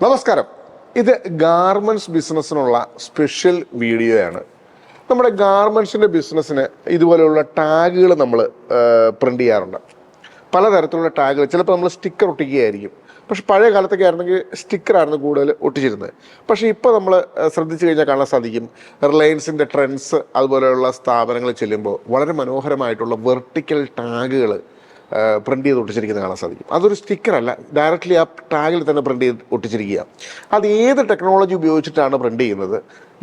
നമസ്കാരം. ഇത് garments ബിസിനസ്സിനുള്ള special video ആണ്. നമ്മുടെ ഗാർമെന്റ്സിന്റെ ബിസിനസ്സിന് ഇതുപോലെയുള്ള ടാഗുകൾ നമ്മൾ പ്രിന്റ് ചെയ്യാറുണ്ട്. പലതരത്തിലുള്ള ടാഗുകൾ. ചിലപ്പോൾ നമ്മൾ സ്റ്റിക്കർ ഒട്ടിക്കുകയായിരിക്കും. പക്ഷെ പഴയ കാലത്തൊക്കെ ആയിരുന്നെങ്കിൽ സ്റ്റിക്കറായിരുന്നു കൂടുതൽ ഒട്ടിച്ചിരുന്നത്. പക്ഷേ ഇപ്പോൾ നമ്മൾ ശ്രദ്ധിച്ചു കഴിഞ്ഞാൽ കാണാൻ സാധിക്കും, റിലയൻസിൻ്റെ ട്രെൻഡ്സ് അതുപോലെയുള്ള സ്ഥാപനങ്ങളിൽ ചെല്ലുമ്പോൾ വളരെ മനോഹരമായിട്ടുള്ള വെർട്ടിക്കൽ ടാഗുകൾ പ്രിൻ്റ് ചെയ്ത് ഒട്ടിച്ചിരിക്കുന്നത് കാണാൻ സാധിക്കും. അതൊരു സ്റ്റിക്കറല്ല, ഡയറക്റ്റ്ലി ആ ടാഗിൽ തന്നെ പ്രിൻ്റ് ചെയ്ത് ഒട്ടിച്ചിരിക്കുക. അത് ഏത് ടെക്നോളജി ഉപയോഗിച്ചിട്ടാണ് പ്രിൻ്റ് ചെയ്യുന്നത്,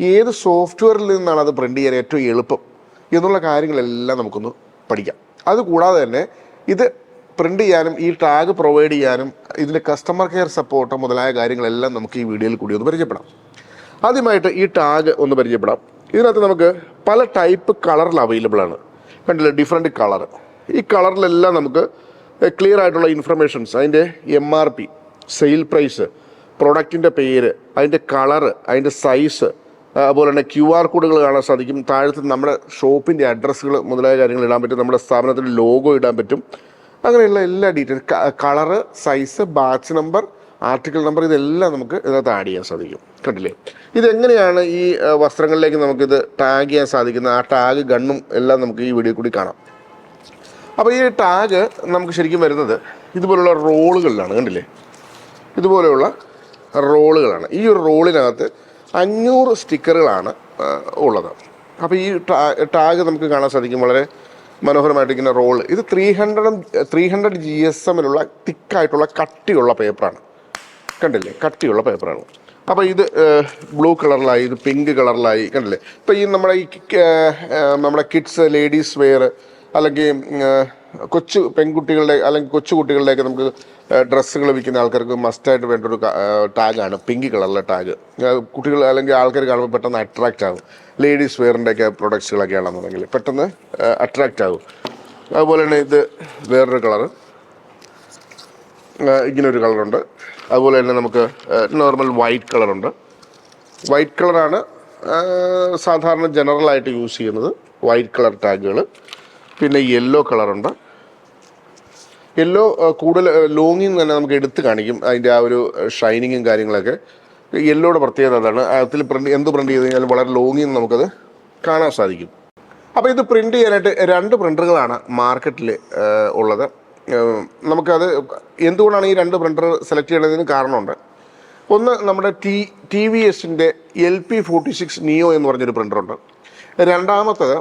ഏത് സോഫ്റ്റ്വെയറിൽ നിന്നാണ് അത് പ്രിൻ്റ് ചെയ്യാൻ ഏറ്റവും എളുപ്പം എന്നുള്ള കാര്യങ്ങളെല്ലാം നമുക്കൊന്ന് പഠിക്കാം. അതുകൂടാതെ തന്നെ ഇത് പ്രിൻ്റ് ചെയ്യാനും ഈ ടാഗ് പ്രൊവൈഡ് ചെയ്യാനും ഇതിൻ്റെ കസ്റ്റമർ കെയർ സപ്പോർട്ട് മുതലായ കാര്യങ്ങളെല്ലാം നമുക്ക് ഈ വീഡിയോയിൽ കൂടി ഒന്ന് പരിചയപ്പെടാം. ആദ്യമായിട്ട് ഈ ടാഗ് ഒന്ന് പരിചയപ്പെടാം. ഇതിനകത്ത് നമുക്ക് പല ടൈപ്പ് കളറിൽ അവൈലബിൾ ആണ്. കണ്ടില്ലേ, ഡിഫറെൻറ്റ് കളർ. ഈ കളറിലെല്ലാം നമുക്ക് ക്ലിയർ ആയിട്ടുള്ള ഇൻഫർമേഷൻസ്, അതിൻ്റെ MRP, സെയിൽ പ്രൈസ്, പ്രൊഡക്റ്റിൻ്റെ പേര്, അതിൻ്റെ കളറ്, അതിൻ്റെ സൈസ്, അതുപോലെ തന്നെ QR കോഡുകൾ കാണാൻ സാധിക്കും. താഴത്ത് നമ്മുടെ ഷോപ്പിൻ്റെ അഡ്രസ്സുകൾ മുതലായ കാര്യങ്ങൾ ഇടാൻ പറ്റും. നമ്മുടെ സ്ഥാപനത്തിൻ്റെ ലോഗോ ഇടാൻ പറ്റും. അങ്ങനെയുള്ള എല്ലാ details, colour, size, batch number, article number, ഇതെല്ലാം നമുക്ക് ഇതിനകത്ത് ആഡ് ചെയ്യാൻ സാധിക്കും. കണ്ടില്ലേ, ഇതെങ്ങനെയാണ് ഈ വസ്ത്രങ്ങളിലേക്ക് നമുക്കിത് ടാഗ് ചെയ്യാൻ സാധിക്കുന്നത്, ആ ടാഗ് ഗണ്ണും എല്ലാം നമുക്ക് ഈ വീഡിയോ കൂടി കാണാം. അപ്പോൾ ഈ ടാഗ് നമുക്ക് ശരിക്കും വരുന്നത് ഇതുപോലുള്ള റോളുകളിലാണ്. കണ്ടില്ലേ, ഇതുപോലെയുള്ള റോളുകളാണ്. ഈ ഒരു റോളിനകത്ത് 500 സ്റ്റിക്കറുകളാണ് ഉള്ളത്. അപ്പോൾ ഈ ടാഗ് നമുക്ക് കാണാൻ സാധിക്കും, വളരെ മനോഹരമായിട്ടിരിക്കുന്ന റോൾ. ഇത് 300 GSM-ലുള്ള തിക്കായിട്ടുള്ള കട്ടിയുള്ള പേപ്പറാണ്. കണ്ടില്ലേ, കട്ടിയുള്ള പേപ്പറാണ്. അപ്പോൾ ഇത് ബ്ലൂ കളറിലായി, ഇത് പിങ്ക് കളറിലായി. കണ്ടില്ലേ, ഇപ്പോൾ ഈ നമ്മുടെ കിഡ്സ്, ലേഡീസ് വെയർ, അല്ലെങ്കിൽ കൊച്ചു പെൺകുട്ടികളുടെ അല്ലെങ്കിൽ കൊച്ചു കുട്ടികളുടെയൊക്കെ നമുക്ക് ഡ്രസ്സുകൾ വിൽക്കുന്ന ആൾക്കാർക്ക് മസ്റ്റായിട്ട് വേണ്ട ഒരു ടാഗാണ് പിങ്ക് കളറിലെ ടാഗ്. കുട്ടികൾ അല്ലെങ്കിൽ ആൾക്കാർ കാണുമ്പോൾ പെട്ടെന്ന് അട്രാക്റ്റ് ആകും. ലേഡീസ് വെയറിൻ്റെയൊക്കെ പ്രൊഡക്ട്സുകളൊക്കെ ആണെന്നുണ്ടെങ്കിൽ പെട്ടെന്ന് അട്രാക്റ്റ് ആകും. അതുപോലെ തന്നെ ഇത് വേറൊരു കളറ്, ഇങ്ങനൊരു കളറുണ്ട്. അതുപോലെ തന്നെ നമുക്ക് നോർമൽ വൈറ്റ് കളറുണ്ട്. വൈറ്റ് കളറാണ് സാധാരണ ജനറലായിട്ട് യൂസ് ചെയ്യുന്നത്, വൈറ്റ് കളർ ടാഗുകൾ. പിന്നെ യെല്ലോ കളറുണ്ട്. യെല്ലോ കൂടുതൽ ലോങ്ങിങ് തന്നെ നമുക്ക് എടുത്ത് കാണിക്കും, അതിൻ്റെ ആ ഒരു ഷൈനിങ്ങും കാര്യങ്ങളൊക്കെ. യെല്ലോയുടെ പ്രത്യേകത അതാണ്. അതിൽ എന്ത് പ്രിൻ്റ് ചെയ്ത് കഴിഞ്ഞാലും വളരെ ലോങ്ങിങ് നമുക്കത് കാണാൻ സാധിക്കും. അപ്പോൾ ഇത് പ്രിൻ്റ് ചെയ്യാനായിട്ട് 2 പ്രിൻ്ററുകളാണ് മാർക്കറ്റിൽ ഉള്ളത്. നമുക്കത് എന്തുകൊണ്ടാണ് ഈ 2 പ്രിൻ്റർ സെലക്ട് ചെയ്യേണ്ടതിന് കാരണമുണ്ട്. ഒന്ന്, നമ്മുടെ TVS-ൻ്റെ LP46 Neo എന്ന് പറഞ്ഞൊരു പ്രിൻ്ററുണ്ട്. രണ്ടാമത്തത്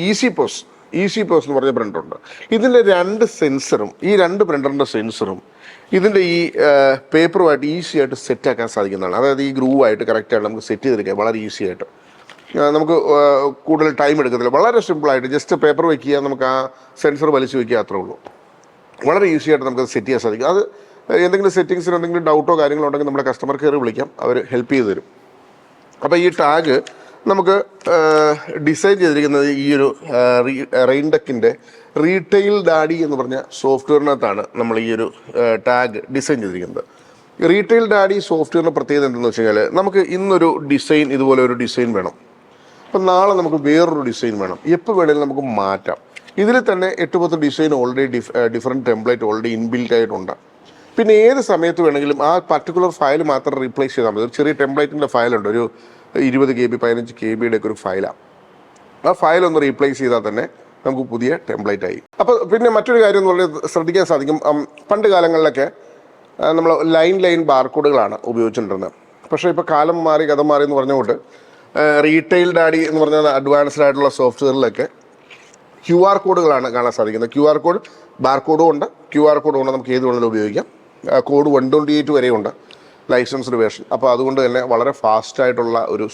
ഈസി പോസ് എന്ന് പറഞ്ഞ പ്രിൻ്ററുണ്ട്. ഇതിൻ്റെ 2 സെൻസറും, ഈ 2 പ്രിൻ്ററിൻ്റെ സെൻസറും ഇതിൻ്റെ ഈ പേപ്പറുമായിട്ട് ഈസി ആയിട്ട് സെറ്റാക്കാൻ സാധിക്കുന്നതാണ്. അതായത് ഈ ഗ്രൂവായിട്ട് കറക്റ്റായിട്ട് നമുക്ക് സെറ്റ് ചെയ്തെടുക്കാം വളരെ ഈസി ആയിട്ട്. നമുക്ക് കൂടുതൽ ടൈം എടുക്കത്തില്ല. വളരെ സിമ്പിളായിട്ട് ജസ്റ്റ് പേപ്പർ വയ്ക്കുക, നമുക്ക് ആ സെൻസർ വലിച്ചു വയ്ക്കുക, അത്രേ ഉള്ളൂ. വളരെ ഈസി ആയിട്ട് നമുക്ക് സെറ്റ് ചെയ്യാൻ സാധിക്കും. അത് എന്തെങ്കിലും സെറ്റിങ്സിന് എന്തെങ്കിലും ഡൗട്ടോ കാര്യങ്ങളോ ഉണ്ടെങ്കിൽ നമ്മുടെ കസ്റ്റമർ കെയർ വിളിക്കാം, അവർ ഹെൽപ്പ് ചെയ്ത് തരും. അപ്പോൾ ഈ ടാഗ് നമുക്ക് ഡിസൈൻ ചെയ്തിരിക്കുന്നത് ഈ ഒരു റെയിൻടെക്കിൻ്റെ റീറ്റെയിൽ ഡാഡി എന്ന് പറഞ്ഞ സോഫ്റ്റ്വെയറിനകത്താണ് നമ്മൾ ഈ ഒരു ടാഗ് ഡിസൈൻ ചെയ്തിരിക്കുന്നത്. റീറ്റെയിൽ ഡാഡി സോഫ്റ്റ്വെയറിൻ്റെ പ്രത്യേകത എന്തെന്ന് വെച്ച് കഴിഞ്ഞാൽ, നമുക്ക് ഇന്നൊരു ഡിസൈൻ, ഇതുപോലെ ഒരു ഡിസൈൻ വേണം, അപ്പം നാളെ നമുക്ക് വേറൊരു ഡിസൈൻ വേണം, എപ്പോൾ വേണമെങ്കിലും നമുക്ക് മാറ്റാം. ഇതിൽ തന്നെ 8-10 design already different template already inbuilt ആയിട്ടുണ്ട്. പിന്നെ ഏത് സമയത്ത് വേണമെങ്കിലും ആ പർട്ടിക്കുലർ ഫയൽ മാത്രം റീപ്ലേസ് ചെയ്താൽ മതി. ഒരു ചെറിയ ടെംപ്ലേറ്റിൻ്റെ ഫയലുണ്ട്, ഒരു 20 KB 15 KB ഒക്കെ ഒരു ഫയലാണ്. ആ ഫയലൊന്ന് റീപ്ലേസ് ചെയ്താൽ തന്നെ നമുക്ക് പുതിയ ടെംപ്ലേറ്റ് ആയി. അപ്പോൾ പിന്നെ മറ്റൊരു കാര്യം എന്ന് പറഞ്ഞാൽ ശ്രദ്ധിക്കാൻ സാധിക്കും, പണ്ട് കാലങ്ങളിലൊക്കെ നമ്മൾ ലൈൻ ബാർകോഡുകളാണ് ഉപയോഗിച്ചുകൊണ്ടിരുന്നത്. പക്ഷേ ഇപ്പോൾ കാലം മാറി, കഥ മാറി എന്ന് പറഞ്ഞുകൊണ്ട് റീറ്റെയിൽ ഡാഡി എന്ന് പറഞ്ഞാൽ അഡ്വാൻസ്ഡ് ആയിട്ടുള്ള സോഫ്റ്റ്വെയറിലൊക്കെ QR കോഡുകളാണ് കാണാൻ സാധിക്കുന്നത്. QR കോഡ്, ബാർകോഡും ഉണ്ട്, QR കോഡും ഉണ്ട്. നമുക്ക് ഏത് വേണമെങ്കിലും ഉപയോഗിക്കാം. കോഡ് 128 വരെയുണ്ട് ലൈസൻസ്ഡ് വേർഷൻ. അപ്പോൾ അതുകൊണ്ട് തന്നെ വളരെ ഫാസ്റ്റായിട്ടുള്ള ഒരു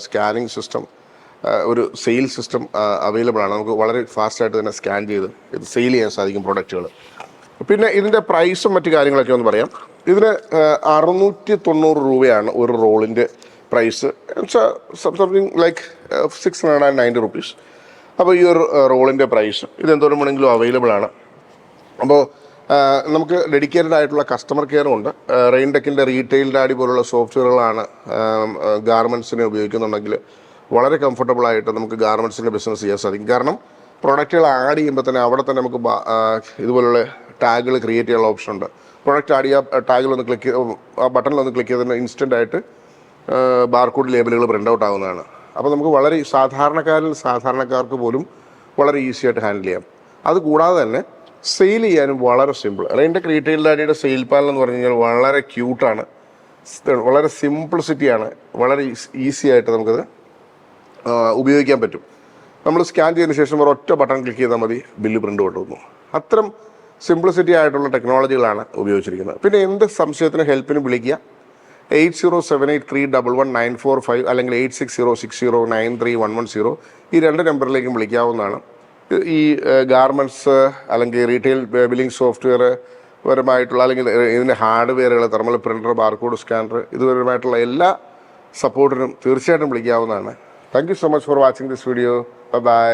സ്കാനിങ് സിസ്റ്റം, ഒരു സെയിൽ സിസ്റ്റം അവൈലബിൾ ആണ്. നമുക്ക് വളരെ ഫാസ്റ്റായിട്ട് തന്നെ സ്കാൻ ചെയ്ത് ഇത് സെയിൽ ചെയ്യാൻ സാധിക്കും പ്രൊഡക്റ്റുകൾ. പിന്നെ ഇതിൻ്റെ പ്രൈസും മറ്റു കാര്യങ്ങളൊക്കെ ഒന്ന് പറയാം. ഇതിന് 690 രൂപയാണ് ഒരു റോളിൻ്റെ പ്രൈസ്. Something like 690 rupees. അപ്പോൾ ഈ ഒരു റോളിൻ്റെ പ്രൈസ് ഇത് എന്തോരം വേണമെങ്കിലും അവൈലബിൾ ആണ്. അപ്പോൾ നമുക്ക് ഡെഡിക്കേറ്റഡ് ആയിട്ടുള്ള കസ്റ്റമർ കെയറും ഉണ്ട്. റെയിൻടെക്കിൻ്റെ റീറ്റെയിൽ ഡാഡി പോലുള്ള സോഫ്റ്റ്വെയറുകളാണ് ഗാർമെൻറ്റ്സിനെ ഉപയോഗിക്കുന്നുണ്ടെങ്കിൽ വളരെ കംഫർട്ടബിളായിട്ട് നമുക്ക് ഗാർമെൻറ്റ്സിൻ്റെ ബിസിനസ് ചെയ്യാൻ സാധിക്കും. കാരണം പ്രൊഡക്റ്റുകൾ ആഡ് ചെയ്യുമ്പോൾ തന്നെ അവിടെ തന്നെ നമുക്ക് ഇതുപോലുള്ള ടാഗുകൾ ക്രിയേറ്റ് ചെയ്യാനുള്ള ഓപ്ഷൻ ഉണ്ട്. പ്രൊഡക്റ്റ് ആഡ് ചെയ്യുക, ടാഗിലൊന്ന് ക്ലിക്ക് ആ ബട്ടണിലൊന്ന് ക്ലിക്ക് ചെയ്തതിന് ഇൻസ്റ്റൻ്റ് ആയിട്ട് ബാർകോഡ് ലേബലുകൾ പ്രിൻ്റ് ഔട്ട് ആവുന്നതാണ്. അപ്പോൾ നമുക്ക് വളരെ സാധാരണക്കാർക്ക് പോലും വളരെ ഈസി ആയിട്ട് ഹാൻഡിൽ ചെയ്യാം. അതുകൂടാതെ തന്നെ സെയിൽ ചെയ്യാനും വളരെ സിമ്പിൾ. റെയിൻടെക് റീറ്റെയിൽ ഡാഡിയുടെ സെയിൽ പാനൽ എന്ന് പറഞ്ഞു കഴിഞ്ഞാൽ വളരെ ക്യൂട്ടാണ്, വളരെ സിംപ്ലിസിറ്റിയാണ്, വളരെ ഈസി ആയിട്ട് നമുക്കത് ഉപയോഗിക്കാൻ പറ്റും. നമ്മൾ സ്കാൻ ചെയ്തതിന് ശേഷം ഒരൊറ്റ ബട്ടൺ ക്ലിക്ക് ചെയ്താൽ മതി, ബില്ല് പ്രിൻ്റ് ഔട്ട് വന്നു. അത്തരം സിംപ്ലിസിറ്റി ആയിട്ടുള്ള ടെക്നോളജികളാണ് ഉപയോഗിച്ചിരിക്കുന്നത്. പിന്നെ എന്ത് സംശയത്തിന് ഹെൽപ്പിന് വിളിക്കുക 8078311945 അല്ലെങ്കിൽ 8606093110 ഈ 2 നമ്പറിലേക്കും വിളിക്കാവുന്നതാണ്. ഈ ഗാർമെൻറ്റ്സ് അല്ലെങ്കിൽ റീറ്റെയിൽ ബില്ലിംഗ് സോഫ്റ്റ്വെയർ പരമായിട്ടുള്ള അല്ലെങ്കിൽ ഇതിൻ്റെ ഹാർഡ്വെയറുകൾ, തെർമൽ പ്രിൻ്റർ, ബാർകോഡ് സ്കാനർ ഇതുപരമായിട്ടുള്ള എല്ലാ സപ്പോർട്ടിനും തീർച്ചയായിട്ടും വിളിക്കാവുന്നതാണ്. Thank you so much for watching this video. By.